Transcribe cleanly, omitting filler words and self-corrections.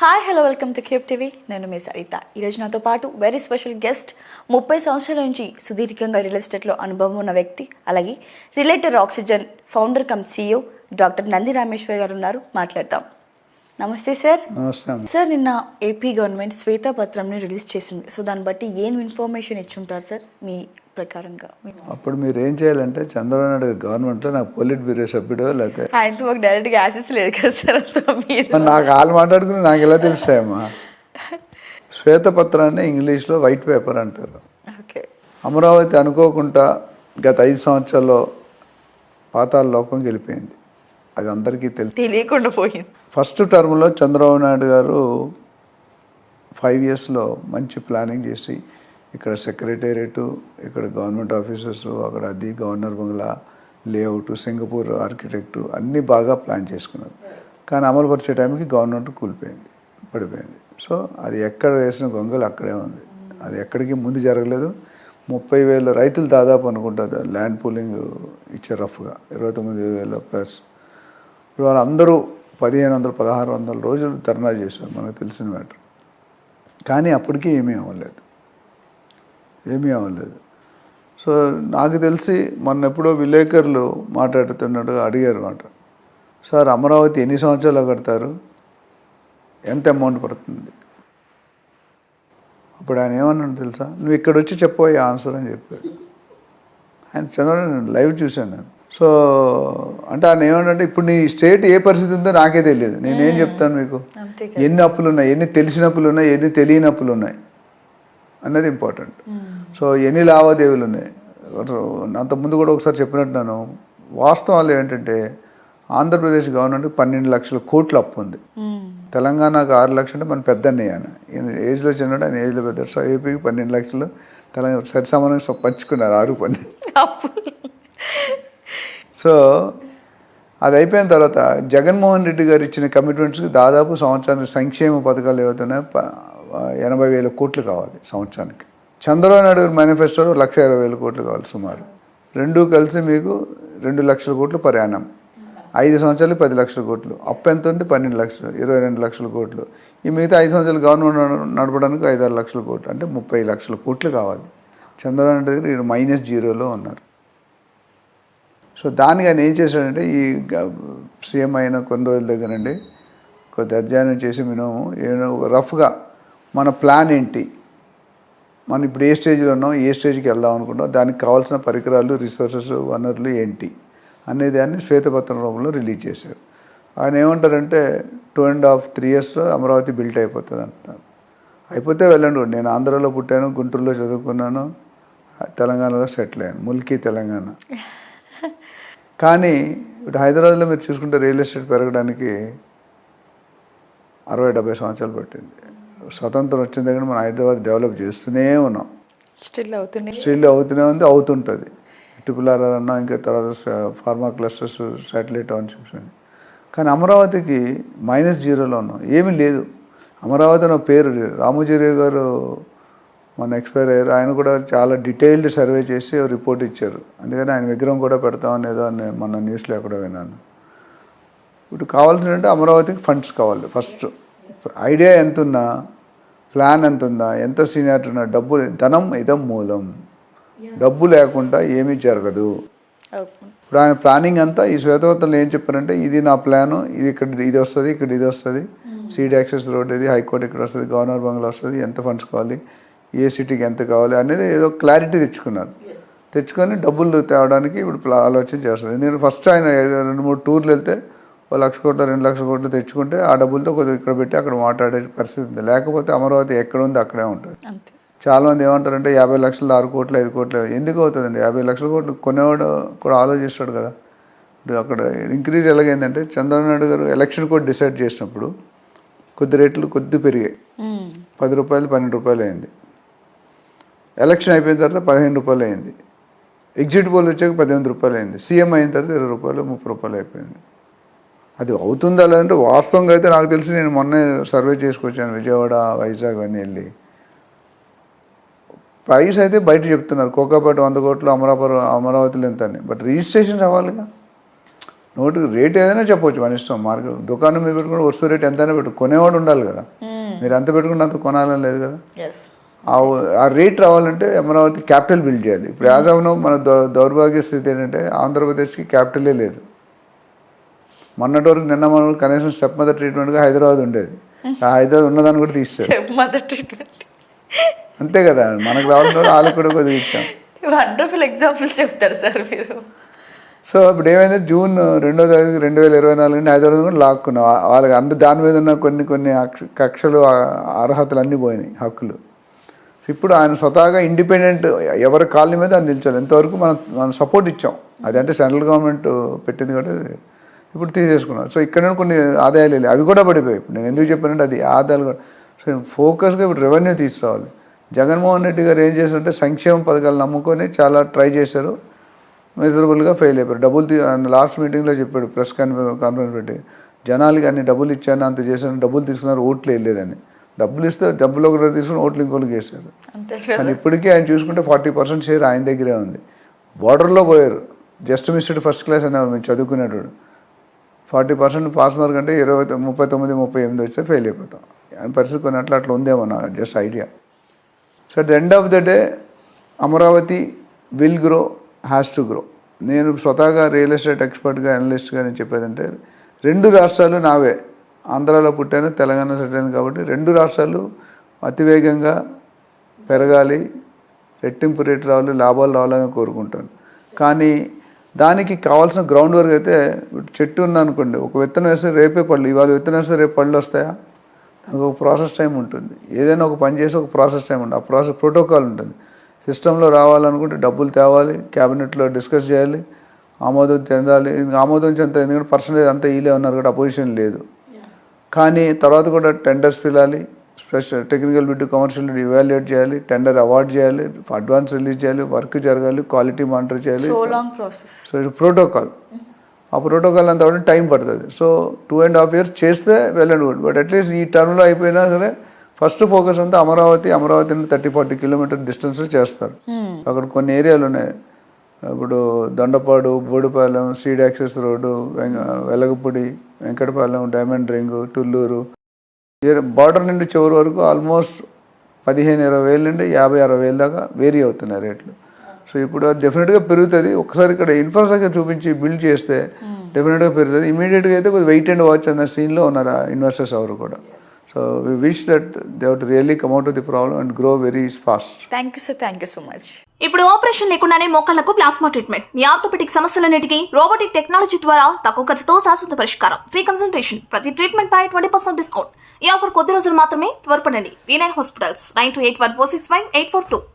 Hi hello welcome to cube TV. నేను మీ సరిత. ఈరోజు నాతో పాటు వెరీ స్పెషల్ గెస్ట్, 30 సంవత్సరాల నుంచి సుదీర్ఘంగా రియల్ ఎస్టేట్లో అనుభవం ఉన్న వ్యక్తి, అలాగే related oxygen founder come CEO doctor Nandi Rameshwar గారు ఉన్నారు. మాట్లాడతాం. నమస్తే సార్. సార్, నిన్న ఏపీ గవర్నమెంట్ శ్వేతపత్రంని రిలీజ్ చేసింది. సో దాన్ని బట్టి ఏం ఇన్ఫర్మేషన్ ఇచ్చుంటారు సార్ మీ ప్రకారంగా? అప్పుడు మీరు ఏం చేయాలంటే చంద్రబాబు నాయుడు గవర్నమెంట్లో నాకు పొలిట్ బ్యూరో సభ్యుడో లేకపోతే ఆయనతో మాకు డైరెక్ట్గా యాక్సెస్ లేదు కదా సార్. సో మీరు నాకు వాళ్ళు మాట్లాడుకుని నాకు ఎలా తెలుస్తాయమ్మా? శ్వేతపత్రాన్ని ఇంగ్లీష్లో వైట్ పేపర్ అంటారు. ఓకే. అమరావతి అనుకోకుండా గత 5 సంవత్సరాల్లో పాతాళ లోకంకి వెళ్ళిపోయింది. అది అందరికీ తెలియకుండా పోయింది. ఫస్ట్ టర్మ్లో చంద్రబాబు నాయుడు గారు 5 ఇయర్స్లో మంచి ప్లానింగ్ చేసి ఇక్కడ సెక్రటేరియట్, ఇక్కడ గవర్నమెంట్ ఆఫీసర్స్, అక్కడ అది గవర్నర్ బంగ్లా లేఅవుట్, సింగపూర్ ఆర్కిటెక్టు అన్నీ బాగా ప్లాన్ చేసుకున్నారు. కానీ అమలు పరిచే టైంకి గవర్నమెంట్ కూలిపోయింది, పడిపోయింది. సో అది ఎక్కడ వేసిన గొంగలు అక్కడే ఉంది. అది ఎక్కడికి ముందు జరగలేదు. 30,000 రైతులు దాదాపు అనుకుంటుంది ల్యాండ్ పూలింగ్ ఇచ్చారు రఫ్గా, 29,000 ప్లస్. ఇప్పుడు వాళ్ళందరూ 1500, 1600 రోజులు ధర్నా చేశారు, మనకు తెలిసిన మ్యాటర్. కానీ అప్పటికీ ఏమీ అవ్వలేదు. సో నాకు తెలిసి మొన్న ఎప్పుడో విలేకరులు మాట్లాడుతున్నట్టు అడిగారు మాట, సార్ అమరావతి ఎన్ని సంవత్సరాలు కడతారు, ఎంత అమౌంట్ పడుతుంది? అప్పుడు ఆయన ఏమన్నాడు తెలుసా? నువ్వు ఇక్కడ వచ్చి చెప్పబోయే ఆన్సర్ అని చెప్పాడు. ఆయన చంద్రబాబు లైవ్ చూశాను నేను. సో అంటే ఆయన ఏమంటే ఇప్పుడు నీ స్టేట్ ఏ పరిస్థితి ఉందో నాకే తెలియదు, నేనేం చెప్తాను మీకు? ఎన్ని అప్పులు ఉన్నాయి, ఎన్ని తెలిసిన అప్పులు ఉన్నాయి, ఎన్ని తెలియని అప్పులు ఉన్నాయి అన్నది ఇంపార్టెంట్. సో ఎన్ని లావాదేవీలు ఉన్నాయి. అంతకుముందు కూడా ఒకసారి చెప్పినట్టున్నాను. వాస్తవాలు ఏంటంటే ఆంధ్రప్రదేశ్ గవర్నమెంట్ 12 లక్షల కోట్ల అప్పు ఉంది. తెలంగాణకు 6 లక్షలు అంటే మన పెద్ద అన్నయ్య, ఆయన ఏజ్లో చిన్నాడు, ఆయన ఏజ్లో పెద్ద. సో ఏపీకి 12 లక్షలు, తెలంగాణ సరి సమానంగా పంచుకున్నారు 6-12. సో అది అయిపోయిన తర్వాత జగన్మోహన్ రెడ్డి గారు ఇచ్చిన కమిట్మెంట్స్కి దాదాపు సంవత్సరానికి సంక్షేమ పథకాలు ఏవైతున్నాయో 80,000 కోట్లు కావాలి సంవత్సరానికి. చంద్రబాబు నాయుడు గారు మేనిఫెస్టోలో 1,20,000 కోట్లు కావాలి సుమారు. రెండూ కలిసి మీకు 2 లక్షల కోట్లు ప్రయాణం. 5 సంవత్సరాలు 10 లక్షల కోట్లు. అప్పు ఎంత ఉంది? 12 లక్షలు, 22 లక్షల కోట్లు. ఈ మిగతా 5 సంవత్సరాలు గవర్నమెంట్ నడపడానికి 5-6 లక్షల కోట్లు, అంటే 30 లక్షల కోట్లు కావాలి. చంద్రబాబు నాయుడు దగ్గర ఈయన -0లో ఉన్నారు. సో దానికి ఆయన ఏం చేశాడంటే ఈ సీఎం అయిన కొన్ని రోజుల దగ్గరండి కొద్ది అధ్యయనం చేసి మినిమం రఫ్గా మన ప్లాన్ ఏంటి, మనం ఇప్పుడు ఏ స్టేజ్లో ఉన్నాం, ఏ స్టేజ్కి వెళ్దాం అనుకుంటాం, దానికి కావాల్సిన పరికరాలు, రిసోర్సెస్, వనరులు ఏంటి అనేది దాన్ని శ్వేతపత్రం రూపంలో రిలీజ్ చేశారు. ఆయన ఏమంటారంటే 2.5-3 ఇయర్స్లో అమరావతి బిల్ట్ అయిపోతుంది అంటున్నారు. అయిపోతే వెళ్ళండి. నేను ఆంధ్రాలో పుట్టాను, గుంటూరులో చదువుకున్నాను, తెలంగాణలో సెటిల్ అయ్యాను, ముల్కీ తెలంగాణ. కానీ ఇప్పుడు హైదరాబాద్లో మీరు చూసుకుంటే రియల్ ఎస్టేట్ పెరగడానికి 60-70 సంవత్సరాలు పట్టింది. స్వతంత్రం వచ్చిన దగ్గర మనం హైదరాబాద్ డెవలప్ చేస్తూనే ఉన్నాం. స్టిల్ అవుతూనే ఉంది, అవుతుంటుంది. RRR అన్నా, ఇంకా తర్వాత ఫార్మా క్లస్టర్స్, శాటిలైట్ టౌన్షిప్స్ అని. కానీ అమరావతికి -0లో ఉన్నాం, ఏమీ లేదు. అమరావతి అనే పేరు రామోజీరావు గారు మన ఎక్స్పైర్ అయ్యారు. ఆయన కూడా చాలా డీటెయిల్డ్ సర్వే చేసి రిపోర్ట్ ఇచ్చారు. అందుకని ఆయన విగ్రహం కూడా పెడతామని ఏదో మన న్యూస్లో ఎక్కడో విన్నాను. ఇప్పుడు కావాల్సిందంటే అమరావతికి ఫండ్స్ కావాలి. ఫస్ట్ ఐడియా ఎంత ఉన్నా, ప్లాన్ ఎంత ఉందా, ఎంత సీనియారిటీ ఉన్నా, ధనం ఇదం మూలం. డబ్బు లేకుండా ఏమీ జరగదు. ఇప్పుడు ఆయన ప్లానింగ్ అంతా ఈ శ్వేతపత్రంలో ఏం చెప్పారంటే, ఇది నా ప్లాను, ఇది ఇక్కడ ఇది వస్తుంది, ఇక్కడ ఇది వస్తుంది, సీడ్ యాక్సెస్ రోడ్ ఇది, హైకోర్టు ఇక్కడ వస్తుంది, గవర్నర్ బంగ్లా వస్తుంది, ఎంత ఫండ్స్ కావాలి, ఏ సిటీకి ఎంత కావాలి అనేది ఏదో క్లారిటీ తెచ్చుకున్నారు. తెచ్చుకొని డబ్బులు తేవడానికి ఇప్పుడు ఆలోచన చేస్తారు. ఎందుకంటే ఫస్ట్ ఆయన 2-3 టూర్లు వెళ్తే 1 లక్ష కోట్లు, 2 లక్షల కోట్లు తెచ్చుకుంటే ఆ డబ్బులతో కొద్దిగా ఇక్కడ పెట్టి అక్కడ మాట్లాడే పరిస్థితి ఉంది. లేకపోతే అమరావతి ఎక్కడ ఉంది అక్కడే ఉంటుంది. చాలామంది ఏమంటారంటే 50 లక్షలు 6 కోట్లు 5 కోట్లు ఎందుకు అవుతుందండి? 50 లక్షల కోట్లు కొనేవాడు కూడా ఆలోచిస్తాడు కదా. అక్కడ ఇంక్రీజ్ ఎలాగైందంటే చంద్రబాబు నాయుడు గారు ఎలక్షన్ కోడ్ డిసైడ్ చేసినప్పుడు కొద్ది రేట్లు పెరిగాయి. 10 రూపాయలు 12 రూపాయలు అయింది. ఎలక్షన్ అయిపోయిన తర్వాత 15 రూపాయలు అయింది. ఎగ్జిట్ పోల్ వచ్చాక 18 రూపాయలు అయింది. సీఎం అయిన తర్వాత 20 రూపాయలు 30 రూపాయలు అయిపోయింది. అది అవుతుందా లేదంటే వాస్తవంగా అయితే నాకు తెలిసి నేను మొన్నే సర్వే చేసుకొచ్చాను, విజయవాడ, వైజాగ్ అన్నీ వెళ్ళి. ప్రైస్ అయితే బయట చెప్తున్నారు, కోకాపేట 100 కోట్లు, అమరావతిలో ఎంత అని. బట్ రిజిస్ట్రేషన్ అవ్వాలిగా. నోటికి రేట్ ఏదైనా చెప్పొచ్చు మన ఇష్టం. మార్కెట్ దుకాణం మీద పెట్టుకుని వస్తువు రేట్ ఎంతైనా పెట్టు, కొనేవాడు ఉండాలి కదా. మీరు ఎంత పెట్టుకుంటే అంత కొనాలని లేదు కదా. ఆ రేట్ రావాలంటే అమరావతి క్యాపిటల్ బిల్డ్ చేయాలి. ఇప్పుడు యాజ్ ఆఫ్ నౌ మన దౌర్భాగ్య స్థితి ఏంటంటే ఆంధ్రప్రదేశ్కి క్యాపిటలే లేదు. మొన్నటి వరకు నిన్న మనం కనీసం స్టెప్ మదర్ ట్రీట్మెంట్గా హైదరాబాద్ ఉండేది. ఆ హైదరాబాద్ ఉన్నదాన్ని కూడా తీస్తారు. అంతే కదా, మనకు రావాల్సిన వాళ్ళకి కూడా కొద్దిగా ఇచ్చాం. వండర్ఫుల్ ఎగ్జాంపుల్స్ చెప్తారు సార్ మీరు. సో ఇప్పుడు ఏమైంది, జూన్ 2వ తారీఖు 2024 నుండి హైదరాబాద్ కూడా లాక్కున్నాం. వాళ్ళకి దాని మీద ఉన్న కొన్ని కక్షలు అర్హతలు అన్నీ పోయినాయి, హక్కులు. ఇప్పుడు ఆయన స్వతహాగా ఇండిపెండెంట్ ఎవరి కాలనీ మీద ఆయన నిల్చోవాలి. ఎంతవరకు మనం సపోర్ట్ ఇచ్చాం. అది అంటే సెంట్రల్ గవర్నమెంట్ పెట్టింది కూడా ఇప్పుడు తీసేసుకున్నాం. సో ఇక్కడ కొన్ని ఆదాయాలు వెళ్ళాయి, అవి కూడా పడిపోయాయి. ఇప్పుడు నేను ఎందుకు చెప్పానంటే అది ఆదాయాలు కూడా. సో ఫోకస్గా ఇప్పుడు రెవెన్యూ తీసుకురావాలి. జగన్మోహన్ రెడ్డి గారు ఏం చేశారంటే సంక్షేమ పథకాలు నమ్ముకొని చాలా ట్రై చేశారు, మెజరబుల్గా ఫెయిల్ అయిపోయారు. లాస్ట్ మీటింగ్లో చెప్పాడు, ప్రెస్ కాన్ఫరెన్స్ పెట్టి, జనాలకి అన్ని డబ్బులు ఇచ్చాను, అంత చేశాను, డబ్బులు తీసుకున్నారు, ఓట్లు వెళ్ళలేదని. డబ్బులు ఇస్తే డబ్బులు ఒకటి తీసుకుని ఓట్లు ఇంకోటికి వేశారు. కానీ ఇప్పటికీ ఆయన చూసుకుంటే 40% షేర్ ఆయన దగ్గరే ఉంది. బార్డర్లో పోయారు, జస్ట్ మిస్డ్ ఫస్ట్ క్లాస్ అనేవారు మేము చదువుకునేటోడు. 40% పాస్ మార్క్ అంటే 39, 38 వస్తే ఫెయిల్ అయిపోతాం. ఆయన పరిస్థితి కొన్ని అట్లా ఉందేమో నా just idea. So at the end of the day Amaravati will grow, has to grow. నేను స్వతహాగా రియల్ ఎస్టేట్ ఎక్స్పర్ట్గా, అనలిస్ట్గా నేను చెప్పేదంటే 2 రాష్ట్రాలు నావే. ఆంధ్రాలో పుట్టాను, తెలంగాణ సెటిల్ అయ్యాను కాబట్టి 2 రాష్ట్రాలు అతివేగంగా పెరగాలి, రెట్టింపు రేటు రావాలి, లాభాలు రావాలని కోరుకుంటాను. కానీ దానికి కావాల్సిన గ్రౌండ్ వర్క్ అయితే, చెట్టు ఉందనుకోండి, ఒక విత్తనం వేస్తే రేపే పళ్ళు, ఇవాళ విత్తనం వేస్తే రేపు పళ్ళు వస్తాయా? దానికి ఒక ప్రాసెస్ టైం ఉంటుంది. ఏదైనా ఒక పని చేసి ఒక ప్రాసెస్ టైం ఉంటుంది. ఆ ప్రాసెస్ ప్రోటోకాల్ ఉంటుంది. సిస్టంలో రావాలనుకుంటే డబ్బులు తేవాలి, క్యాబినెట్లో డిస్కస్ చేయాలి, ఆమోదం చెందాలి. ఆమోదం చెందాలి ఎందుకంటే పర్సంటేజ్ అంతా వీలే ఉన్నారు కూడా అపోజిషన్ లేదు. కానీ తర్వాత కూడా టెండర్స్ పిలాలి, special technical bid, commercial bid evaluate చేయాలి, టెండర్ అవార్డ్ చేయాలి, అడ్వాన్స్ రిలీజ్ చేయాలి, వర్క్ జరగాలి, క్వాలిటీ మానిటర్ చేయాలి. సో ఇది ప్రోటోకాల్. ఆ ప్రోటోకాల్ అంతా కూడా టైం పడుతుంది. సో 2.5 years చేస్తే well and good. But at least ఈ టర్మ్లో అయిపోయినా సరే ఫస్ట్ ఫోకస్ అంతా అమరావతి నుండి 30-40 కిలోమీటర్ డిస్టెన్స్లో చేస్తారు. అక్కడ కొన్ని ఏరియాలు ఉన్నాయి. ఇప్పుడు Dondapadu, Bodipalem, seed access road, Velagapudi, Venkatapalem, diamond ring, Thullur, border నుండి చివరి వరకు ఆల్మోస్ట్ 15-20 వేల నుండి 50-60 వేల దాకా వేరీ అవుతున్నాయి రేట్లు. సో ఇప్పుడు అది డెఫినెట్గా పెరుగుతుంది. ఒకసారి ఇక్కడ ఇన్ఫ్రాస్ట్రక్చర్ చూపించి బిల్డ్ చేస్తే డెఫినెట్గా పెరుగుతుంది. ఇమీడియట్గా అయితే కొద్దిగా వెయిట్ అండ్ వాచ్ అన్న సీన్లో ఉన్నారు ఇన్వెస్టర్స్ ఎవరు కూడా. So we wish that they have to really come out of the problem and grow very fast. Thank you sir, thank you so much. ఇప్పుడు ఆపరేషన్ లేకుండానే మోకాళ్లకు ప్లాస్మా ట్రీట్మెంట్. మీ orthopaedic సమస్యలన్నిటికీ robotic technology ద్వారా తక్కువ ఖర్చుతో శాశ్వత పరిష్కారం. ఫ్రీ కన్సల్టేషన్, ప్రతి treatment పై 20% discount. ఈ ఆఫర్ కొద్ది రోజులు మాత్రమే, త్వరపడండి. V9 hospitals 9281465842.